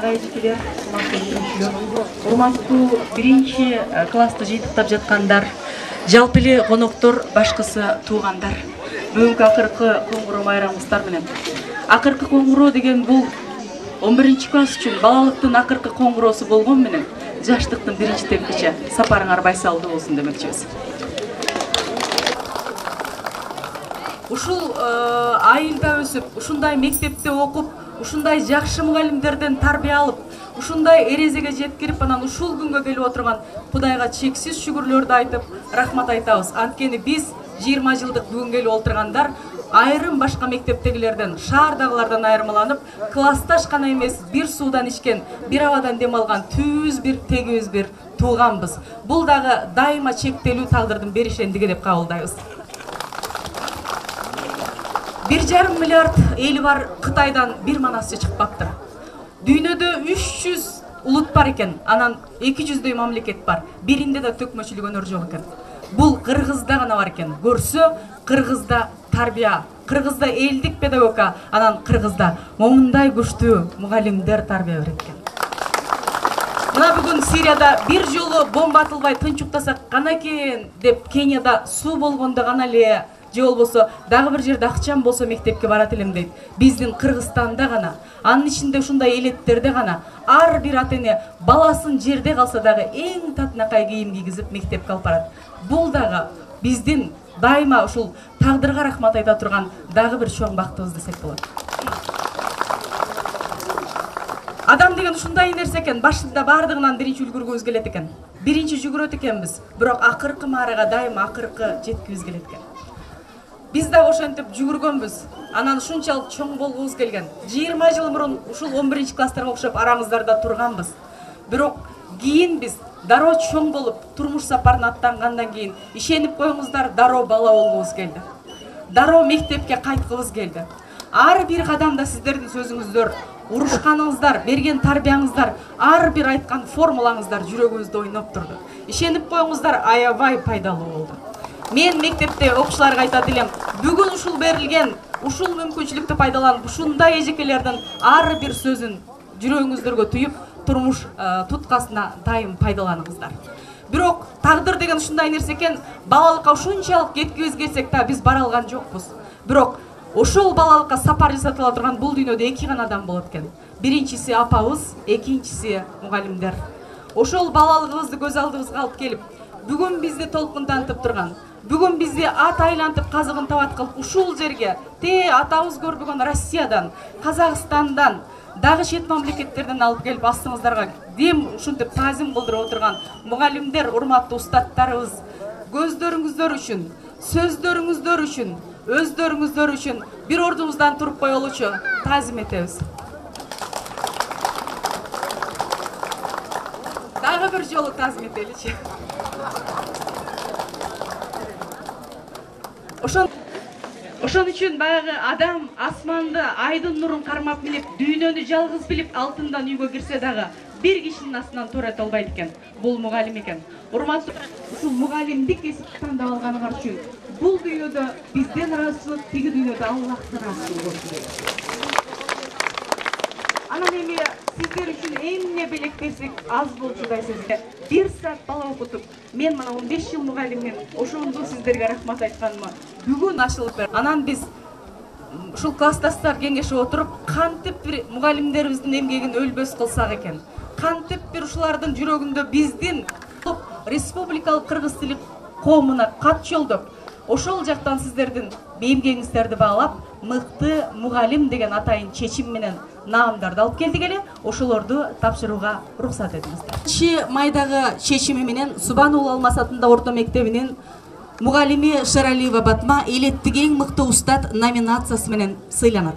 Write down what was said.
агайжикилер, урматтуу биринчи класста жыйынтыктап жаткандар, жалпы эле коноктор, башкысы туугандар. Бүгүнкү акыркы коңгуроо майрамыбыздар менен. Акыркы коңгуроо деген бул 11 класс үчүн балалыктын акыркы коңгуроосу болгон менен жаштыктын биринчи тепкичи. Сапарыңар байсалдуу болсун демекчибиз. Ушул айылда өсүп, ушундай мектепте окуп, ушундай жакшы мугалимдерден тарбия алып, ушундай эрезеге жеткирип, анан ушул күнгө келип отурган Кудайга чексиз шүгүрлөрдү айтып, рахмат айтабыз. Анткени биз 20 жылдык бүгүн келип отургандар айрым башка мектептегилерден, шаардагылардан айырмаланып, классташ гана эмес, бир суудан ичкен, бир абадан дем алган түз бир, тегибиз бир тууганбыз. Бул дагы дайыма чектелүү тагдырдын беришендиги деп кабылдайбыз. 1,5 миллиард эли бар Кытайдан бир манасчы чыкпаптыр. Дүйнөдө 300 улут бар экен, анан 200дөй мамлекет бар. Биринде да төкмөчүлүк өнөр жок экен. Бул Кыргызда гана бар экен. Көрсө, Кыргызда тарбия, Кыргызда элдик педагога, анан Кыргызда момундай күчтүү мугалимдер тарбия берет экен. Мына бүгүн Сирияда бир жолу бомба атылбай тынчуктасак гана экен деп, Кенияда суу болгондо гана эле, же болбосо дагы бир жерде акчам болсо мектепке барат элем дейт. Биздин Кыргызстанда гана, анын ичинде ушундай элеттерде гана ар бир ата-эне баласын жерде калса дагы эң татынакай кийим кийгизип мектепке алып барат. Бул дагы биздин дайыма ушул тагдырга рахмат айта турган дагы бир чоң бактыбыз десек болот. Адам деген ушундай нерсе экен, башында бардыгынан биринчи үлгүргүбүз келет экен. Биринчи жүгүрөт экенбиз, бирок акыркы маарага дайыма акыркы жеткибиз келет экен. Биз да ошентип жүгүргөнбүз. Анан ушунчалык чоң болгубуз келген. 20 жыл мурун ушул 11 класстарга окшоп араңыздарда турганбыз. Бирок кийин биз дароо чоң болуп, турмуш сапарына аттангандан кийин ишенип коюңуздар, дароо бала болгубуз келди. Дароо мектепке кайткыбыз келди. Ар бир кадамда сиздердин сөзүңүздөр, урушканыңыздар, берген тарбияңыздар, ар бир айткан формулаңыздар жүрөгүбүздө ойноп турду. Ишенип коюңуздар, аябай пайдалуу болду. Мен мектепте окуучуларга айтат элем, бүгүн ушул берилген, ушул мүмкүнчүлүктү пайдаланып, ушундай эжекелердин ар бир сөзүн жүрөгүңүздөргө түйүп, турмуш туткасына дайым пайдаланыңыздар. Бирок тагдыр деген ушундай нерсе экен, балалыкка ушунчалык кеткибиз келсек да биз бара алган жокпуз. Бирок ошол балалыкка сапар жасатыла турган бул дүйнөдө эки гана адам болот экен. Биринчиси апабыз, экинчиси мугалимдер. Ошол балалыгыбызды көз алдыбызга алып келип, бүгүн бизди толкунтантып турган, бүгүн бизди ат айлантып казыгын табат кылып ушул жерге атабыз көрбөгөн Россиядан, Казакстандан, дагы чет мамлекеттерден алып келип астыңыздарга дем ушинтип тазим кылдырып отурган мугалимдер, урматтуу устаттарыбыз, көздөрүңүздөр үчүн, сөздөрүңүздөр үчүн, өздөрүңүздөр үчүн бир ордубуздан туруп коелучу тазим этебиз. Дагы бир жолу тазим этеличи. Ошон үчүн баягы адам асманды, айдын нурун кармап минип, дүйнөнү жалгыз билип алтындан үйгө кирсе дагы бир кишинин астынан туура өтө албайт экен. Бул мугалим экен. Урматтуу, ушул мугалимдик кесипти тандап алганыңар үчүн бул дүйнөдө бизден ыраазычылык, тиги дүйнөдө Аллахтан ыраазычылык болсун. Анан эми сиздер үчүн эмне белек берсек аз болчудай сезде. 1 саат бала окутуп, мен мына 15 жыл мугалиммен ошондо сиздерге рахмат айтканыма бүгүн ашылып бер. Анан биз ушул классташтар кеңешип отуруп, кантип бир мугалимдерибиздин эмгегин өлбөс кылсак экен. Кантип бир ушулардын жүрөгүндө биздин республикалык кыргыз тили коомуна кат жолдоп, ошол жактан сиздердин эмгегиңиздерди баалап, мыкты мугалим деген атайын чечим менен наамдарды алып келдик эле, ошолорду тапшырууга уруксат этиңиздер. Майдагы чечими менен Субан уулу Алмаз атында орто мектебинин мугалими Шералиева Батма элеттик эң мыкты устат номинациясы менен сыйланат.